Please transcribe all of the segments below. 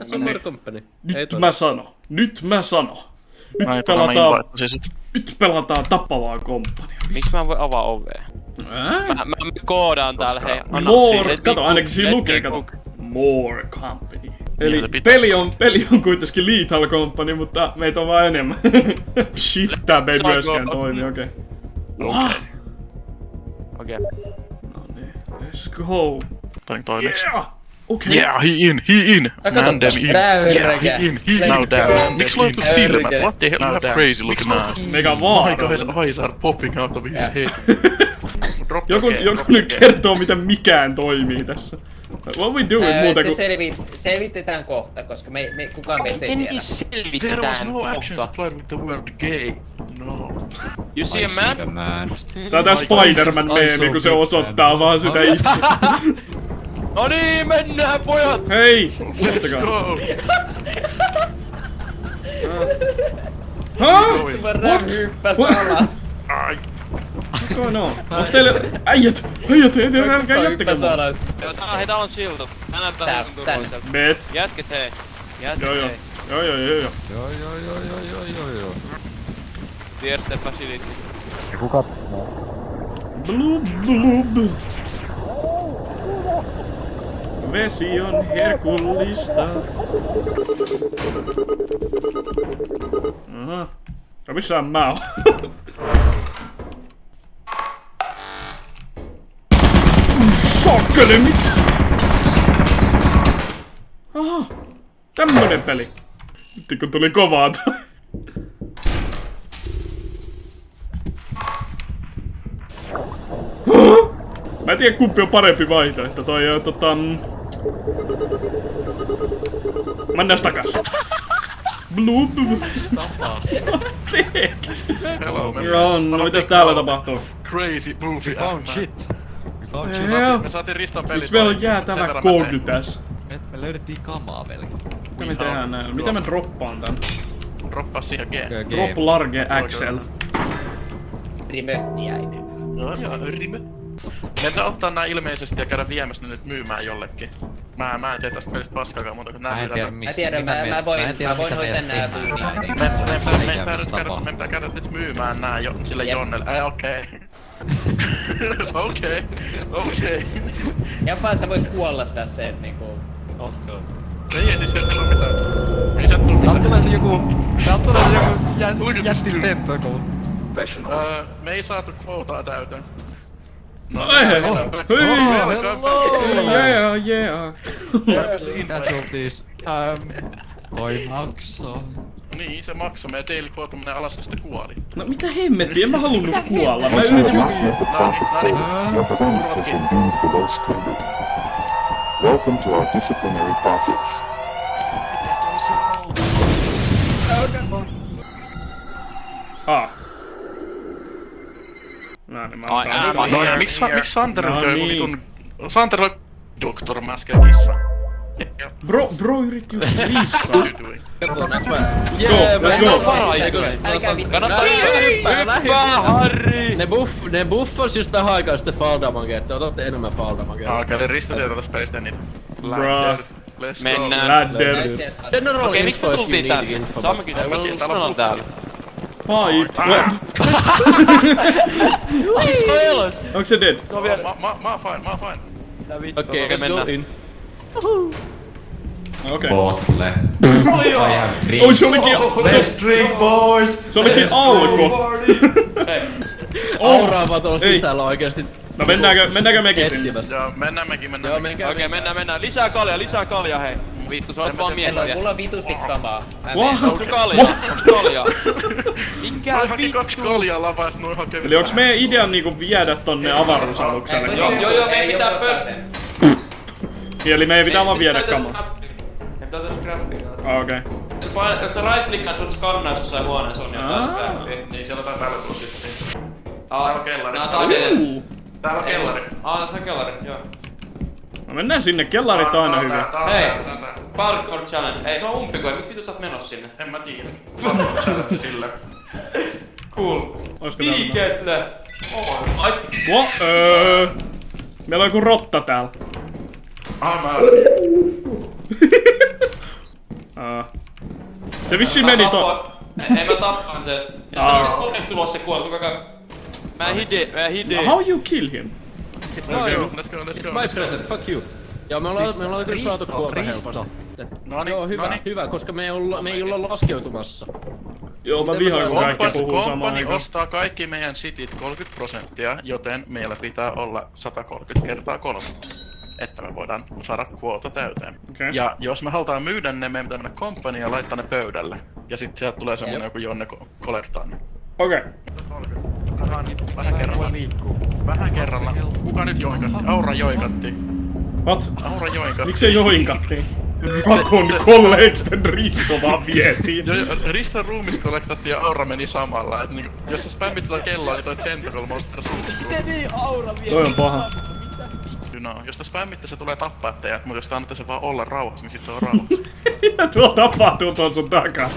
Tässä on More Company. Nyt mä sano. Nyt pelataan tappavaa komppania. Miksi mä en voi avaa ovea? Mä koodaan täällä, hei. More, kato ainakin siinä lukee, kato. More Company. Eli peli on kuitenkin Lethal Company, mutta meitä on vaan enemmän. Shift-tab ei myöskään toimi, okei. Okei. No niin, let's go. Toimeksi. Okei. Yeah, he in. Man them in. Yeah, he in. Now dance. Miksi sulla on jotkut silmät? What the hell, you have crazy looking eyes. Mega vaan. His eyes are popping out of his head. Joku nyt kertoo, miten mikään toimii tässä. What we doing muuta kuin... Selvitetään kohta, koska kukaan meistä ei tiedä. There was no action supplied with the word gay. No. You see a man? Tää on tää Spider-Man-meemi, kun se osoittaa vaan sitä itse. No niin, mennään pojat! Hei! Let's go! What? Ai. What's going on? Onks teille äijät? Älkää jättäkää mua. Hei, täällä on shildu. Mä näyttää niinku turvalliselta. Bet. Jätket hei. Joo. Joo. Tierste facility. Blub. Vesi on herkullista. Aha. Ja missään mä oon. Sakkele, mitä? Aha. Tämmönen peli. Nyt kun tuli kovaa toi. Mä en tiedä kumpi on parempi vaihtoehto, toi mennään takas. Blub. Hello, man. No mitäs täällä tapahtuu? Crazy movie. Found shit. Me saatiin Riston peli. Miksi meillä on jäätävä koodi tässä? Me löydettiin kamaa, veli. Mitä me tehdään näillä? Mitä mä droppaan tän? Droppaa siihen G. Drop large XL. Rimöttiäinen. Joo, rime. Meidän ottaa nää ilmeisesti ja käydä viemässä ne nyt myymään jollekin. Mä en tiedä tästä pelistä paskaakaan muuta kuin nää myydään. Mä tiedän, mä voin hoitaa nää myynniä. Me pitää käydä nyt myymään nää sille Jonnelle. Okei. Okei. Jopa sä voit kuolla tässä, et niinku... Ei siis sieltä tuu mitään. Ei sieltä tuu mitään. Täältä tulee joku jästi tentacle. Me ei saatu kvootaa täyteen. No, Yeah. Casualties. Toi maksaa. niin, se maksoi. Meidän daily quota menee alas, ja sitten kuoli. No mitä hemmettiä, en mä halunnut kuolla. Mä yritin... Noniin. Welcome to our disciplinary process. No niin, No, miksi Sander on joku vitun... Sander on Dr. Mäskeä kissa. Bro yritti just riissaa. Let's go! Älkää vittu. Hyppää, Harri! Ne buffas just vähän aikaa sitten fall damage, että otatte enemmän fall damage. Okei, eli ristiteitä tästä pelistä niin. Bro. Let's Mennään. Ladder. Okei, miksi me tultiin tänne? Saamme kysyä, täällä on täällä. Pipe. Se on elos! Onks se dead? Mä oon fine. Okei, mennään. Okei. Botle. Oi se olikin... Let's drink boys! Se olikin alko. Auraava tuolla sisällä oikeesti. No mennäänkö mekin sinne? Joo, mennään mekin. Okei, mennään. Lisää kalja, hei. Vittu, sä oot vaan miehiä. Mulla on vitusti kamaa. Onks kalja? Mikä Mä hakin 2 kaljaa lavaa, noin hakee. Eli onks meidän idea niinku viedä tonne avaruusalukselle? Joo, meidän pitää Eli meidän pitää vaan viedä kamaa. Me pitää tässä craftingaa. Okei. Jos sä right-klikkaat, sut skannaa jossain huoneessa on jotain scrappia. Niin, siellä on tää täällä kusittiin. Täällä on kellari. Täällä on kellari. Tässä on kellari, joo. No mennään sinne, kellarit on aina hyviä. Hei, parkour challenge. Ei, se on umpikoi, miksi vitu sä oot menossa sinne? En mä tiedä. Parkour challenge sille. Cool. Oisko täällä? Liiketle! Ai! Meillä on joku rotta täällä. Mä Se vissiin meni Ei mä tappan sen. Jos se olisi onnistulossa se kuoli, kuka... Mä hidin. How you kill him? Let's go. It's my present, fuck you. Joo, me ollaan kyllä saatu kuolta helposti. Joo, hyvä, koska me ei olla laskeutumassa. Joo, mä vihaan kun kaikki puhuu samaan Kompani aikaan. ostaa kaikki meidän cityt 30%, joten meillä pitää olla 130 kertaa 3. Että me voidaan saada kuota täyteen. Okay. Ja jos me halutaan myydä ne, meidän pitää mennä komppaniin ja laittaa ne pöydälle. Ja sit sieltä tulee semmonen joku jonne kolektaa ne. Okei. Vähän kerralla. Kuka nyt joinkatti? Aura joikatti. What? Aura joikatti. Miksei joinkattiin? Rakon kollegsten Risto vaan vietiin. Riston ruumis kolektattiin ja Aura meni samalla. Et niinku, jos sä spämmit tätä kelloa, niin toi Tentacle Monster suuttuu. Miten niin Aura vielä? Toi on paha. No, jos te spämmitte, se tulee tappaa teidät, mutta jos te annatte sen vaan olla rauhassa, niin sit se on rauhassa. Mitä tuo tapahtuu tuon sun takana?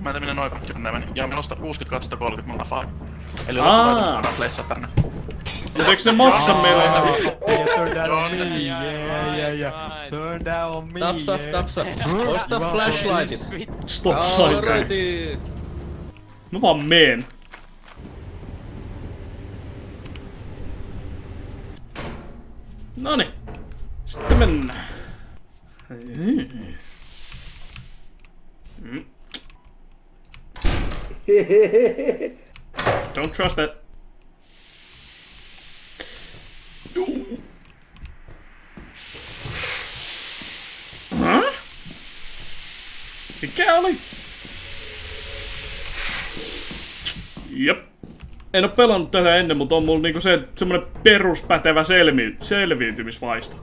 Mä en minne noipakki tänne meni. Ja minusta 60-30 mulla faa. Eli loppuun saadaan flessa tänne. Mut eiks ne maksa meille ihan? Turn that on me, yeah. Turn that on me, Tapsa. Osta flashlightit. Stop sign. Alrighty. Mä vaan meen. Noniin. Sitten mennään. Don't trust that. Mikä oli? Jep. En oo pelannut tätä ennen, mutta on mulla niinku semmonen peruspätevä selviytymisvaisto.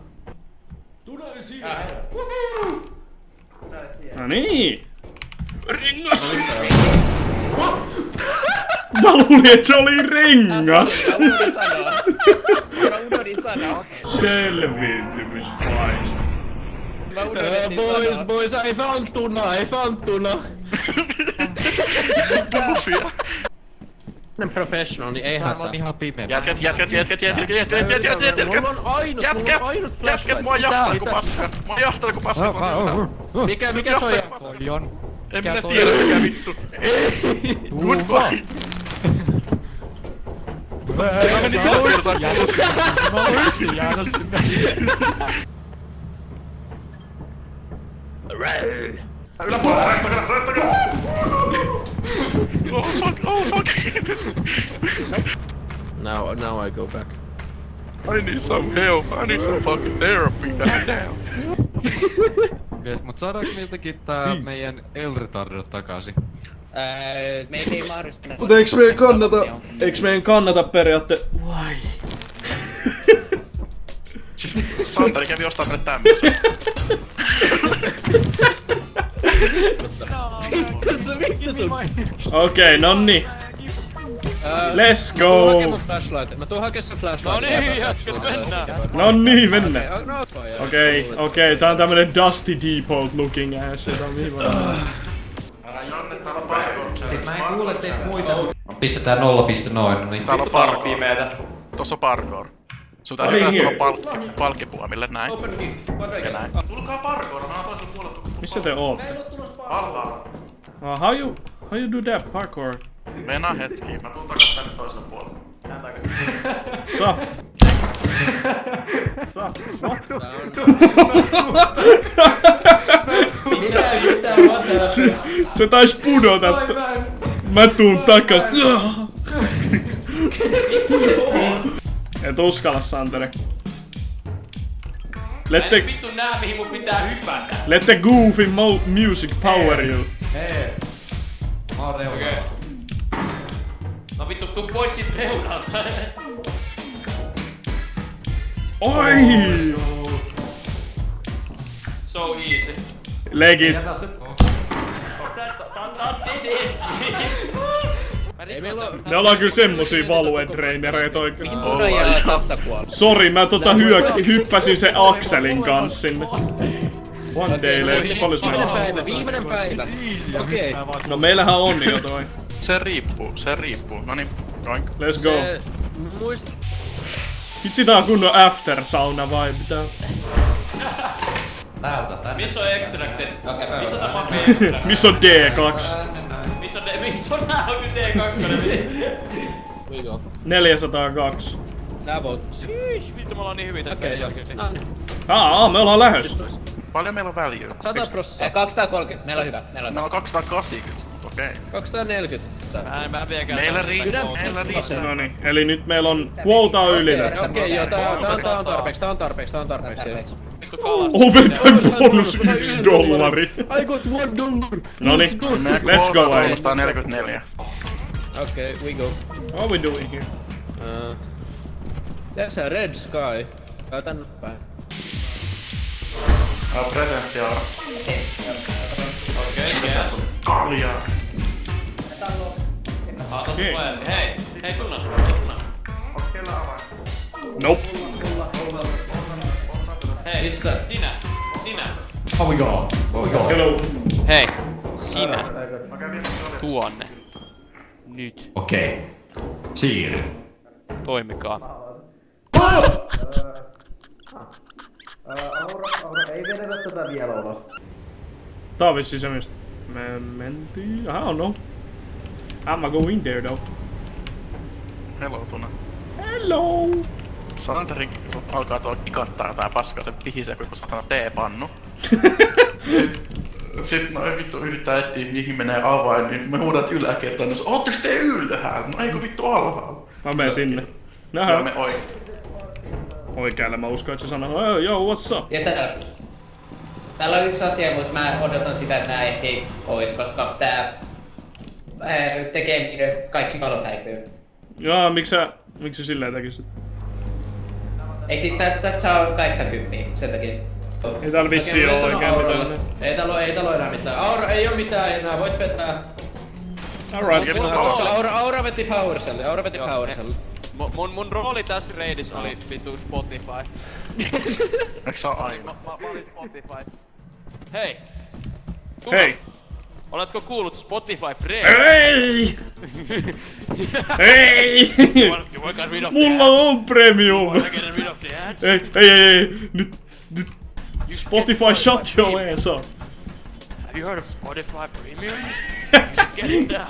No niin. Rengas! Mä luulin, et se oli rengas! Unohdin sanoa. Selviytymisvaisto. Boys, ei fantuna! Professional, niin ei hätää. on ihan pimeä. Jätket, mua jahtaa ku paska. Mikä toi on? Poljon. En minä tiedä mikä vittu. Goodbye. Mä menin tällä kertaa. Mä olisin jäänyt sinne. Oh fuck. Now I go back. I need some help. I need some fucking therapy. Down. Mut saadaanko miltäkin tää meidän Elretardot takaisin? Meitä ei mahdollista. Mut eiks meidän kannata periaatte... Vai? Siis Santeri kävi ostaa meille tämmösen. Okei, nonni. Let's go! Mä tuun hakee sen flashlight. No niin, jätket, mennään. No niin, mennään. Okei, tää on tämmönen Dusty Depot looking ass. Jota on hyvä. Jonne, täällä on parkour. Mä en kuule teitä muita. Pistetään 0.0, niin. Täällä on parkour. Tossa on parkour. Sun täytyy hypätä tuohon palkkipuomille, näin. Ja näin. Tulkaa parkour, mä oon toisella puolella. Missä te ootte? Alhaalla. How you do that parkour? Mennä hetki, mä tuun takas tänne toiselle puolelle. Sa. Se tais pudota. Mä tuun takas. Et uskalla, Santeri. Mä en vittu nää mihin mun pitää hypätä. Let the goofy music power you. Hei. Mä oon reunalla. No vittu, tuu pois siitä reunalta. Oi! So easy. Legit. Jätä se. Ne ollaan kyllä semmosia valuen trainereita oikeesti. Uno ja Tapsa kuoli. Sori, mä hyppäsin se Akselin kanssa sinne. One day left, policeman. Viimeinen päivä. Okei. No meillähän on jo toi. Se riippuu. Noniin, noin. Let's go. Vitsi tää on kunnon after sauna vai pitää? Täällä Missä on extracted? Okei. Missä on mafia extracted? Missä on D2? Missä on nää on D2? We go. 402. Nää voit. Siish, vittu me ollaan niin hyvin Okei, joo. No niin. Me ollaan lähes. Paljon meillä on väliä? 100%. 230, meillä on hyvä. Meillä on No hyvä. 280, mut okei. 240. Mä vieläkään. Meillä riittää, meillä riittää. Noniin, eli nyt meillä on quota ylitetty. Okei, joo, tää on tarpeeksi. Vittu kalas. Overtime bonus $1. I got $1. Noniin, Meidän let's go. 344. Okay, we go. What we doing here? There's a red sky. Tänne päin. Presenttiaara. Okei, yes. Kaljaa. Okei. Hei, tunna. Nope. Hei, sinä. Hello. Hei, sinä. Tuonne. Nyt. Okei. Siirry. Toimikaa. Tää on vissiin se mistä me mentiin. I don't know. I'm going there though. Hello, Tuna. Hello. Santeri alkaa tuolla kikattaa tää paska, se pihisee kun satana teepannu. Sitten no vittu yrittää etsiä mihin menee avain, niin me huudat yläkertaan, niin ootteks te ylhäällä? No eikö vittu alhaalla? Mä menen sinne. Joo, Nähä. me Oikealle mä uskon, että se sanoo, oh, yo, what's up? Ja täällä on yksi asia, mutta mä odotan sitä, että nää ehtii pois, koska tää tekee kaikki valot häipyy. Jaa, miksi silleen tekisit? Eikö siitä tästä on 80, sen takia. Ei täällä vissiin oo oikein mitään. Ei täällä oo enää mitään. Aura ei oo mitään enää, voit vetää. Alright. Aura veti power cell. Mun rooli tässä reidissä oli vittu Spotify. Eiks sä aina? Mä olin Spotify. Hei! Hei! Oletko kuullut Spotify Pre? Ei! Ei! Mulla on premium! Ei! Nyt! Spotify shut your ass up! Have you heard of Spotify Premium? You should get it now.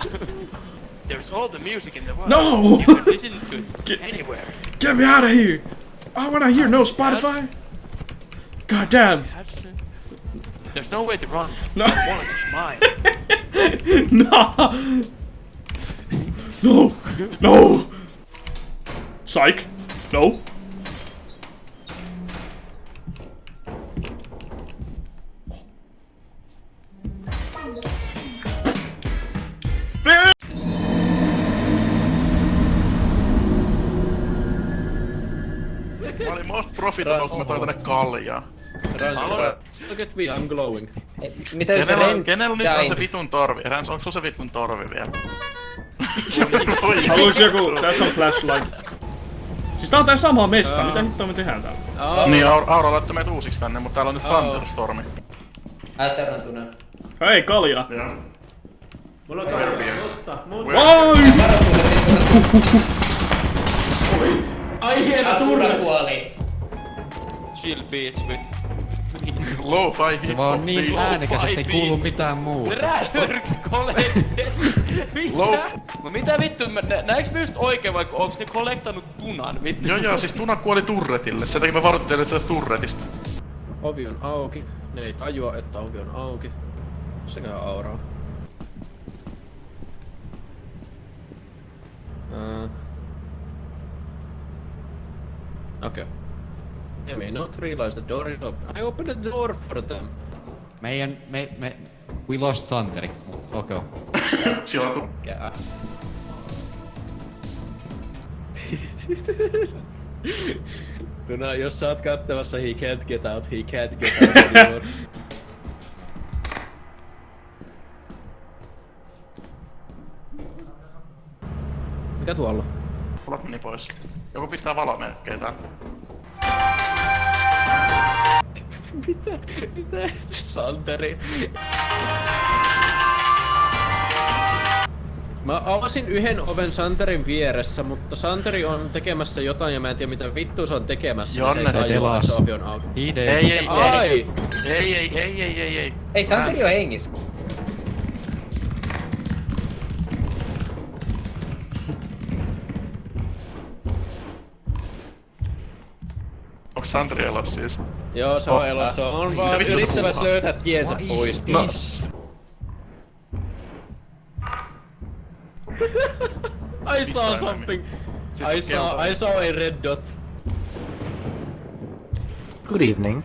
There's all the music in the world. No! You can listen to it anywhere. Get me out of here! I wanna hear no Spotify! God damn! There's no way to run. No! One is mine. No! Psych! No! Mä olin most profitable, kun mä toin tänne kaljaa. Look at me, I'm glowing. Mitä jos se Ren... Kenellä nyt on se vitun torvi? Rens, onks sulla se vitun torvi vielä? Haluuks joku... Tässä on flashlight. Siis tää on tää sama mesta, mitä hittoa me tehdään täällä? Niin, Aura laittoi meidät uusiksi tänne, mutta täällä on nyt Thunderstormi. Seurantuna. Hei, kalja! Mulla on Ai hieno turra kuoli! Chill beats with... Lo-fi hip Se vaan on niin äänekäs, ettei kuulu mitään muuta. Mitä vittu, näiks me just oikein vai onks ne kollektanut tunan vittu? Joo, siis Tuna kuoli turretille. Sen takia me varoittelemme sitä turretista. Ovi on auki. Ne ei tajua, että ovi on auki. Sekä auraa. Okay. They may not realize the door is open. I opened the door for them. We lost Santeri, mut okei. Siellä on Yeah. Tuna, jos sä oot kattavassa he can't get out anymore. Mikä tuolla? Valot meni pois. Joku pistää valomerkkejä täällä. Mitä? Santeri. Mä avasin yhden oven Santerin vieressä, mutta Santeri on tekemässä jotain ja mä en tiedä mitä vittu se on tekemässä. Jonne niin se ei tajua, että se delasi. ovi on auki. Idea. Ei. Ai! Ei. Ei, Santeri on hengissä. Onks Santeri elossa siis? Joo, se on elossa. On vaan vittu se yrittämässä puhuu? löytää tiensä pois. No. I saw something. I saw a red dot. Good evening.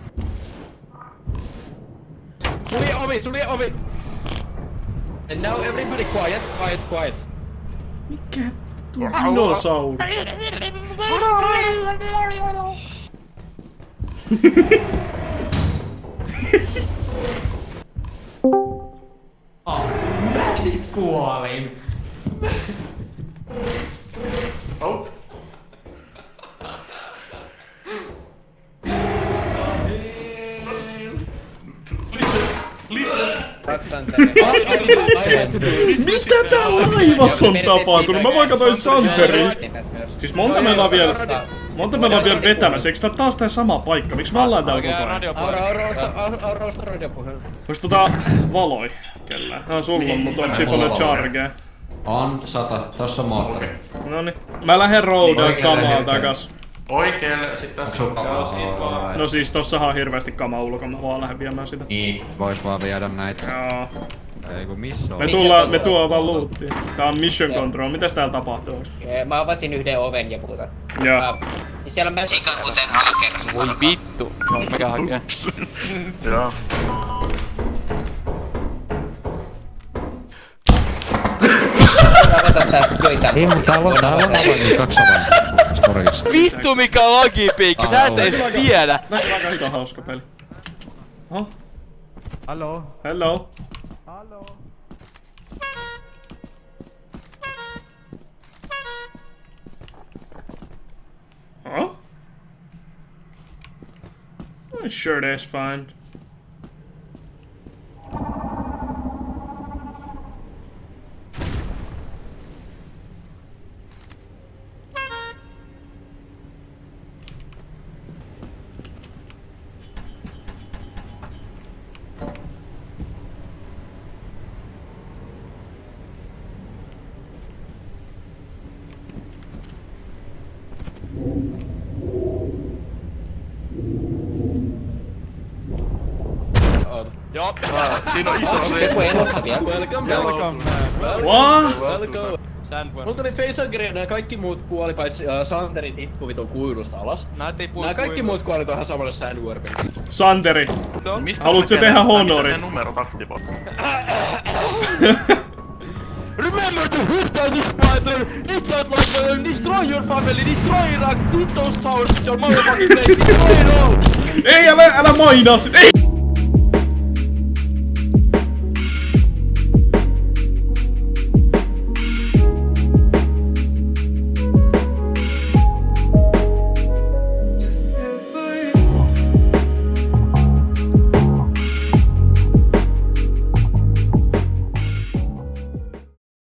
Sulje ovi! And now everybody quiet. Mikä dinosaurus? Mä sit kuolin. Oh. Mitä täällä laivassa on tapahtunut? Mä vaan katsoin Santerin. Siis monta meillä on vielä vetämässä? Eiks tää taas tää sama paikka? Miksi me ollaan täällä koko ajan? Aura osta radiopuhelin. Ois valoi kellään? Sulla on, mut on paljon chargea. On 100, tossa on moottori. Noniin. Mä lähden roudaan kamaa takas. Oikeelle, sit tässä on... No siis tossahan on hirveesti kamaa ulkona, mä vaan lähden viemään sitä. Niin, vois vaan viedä näitä. Joo. Ei kun missä on? Me tuo vaan loottia. Tää on mission control, mitäs täällä tapahtuu? Mä avasin yhden oven ja muuta. Joo. Siellä on myös... Eikä kuten alakerrassa. Voi vittu. Mikä hakee? Joo. Ei, mutta täällä on avain 2 avain. Storissa. Vittu mikä lagipiikki, sä et edes tiedä! Aika hyvä hauska peli. Oho. Hello. Hello. Huh? Sure, that's fine. Joo. Siinä on iso se. Joku elossa vielä. Welcome. What? Welcome. Mulla tuli Faceagreena ja kaikki muut kuoli paitsi Santeri tippui vitun kuilusta alas. Nää kaikki muut kuoli tuohon samalle sandwormille. Santeri. Mistä Haluut sä tehdä honorit? Miten ne numerot aktivoi? Remember to hit this spider, hit that light and destroy your family, destroy Iraq, hit those towers with your motherfucking blade, destroy it all! Ei, älä mainaa sit! Ei!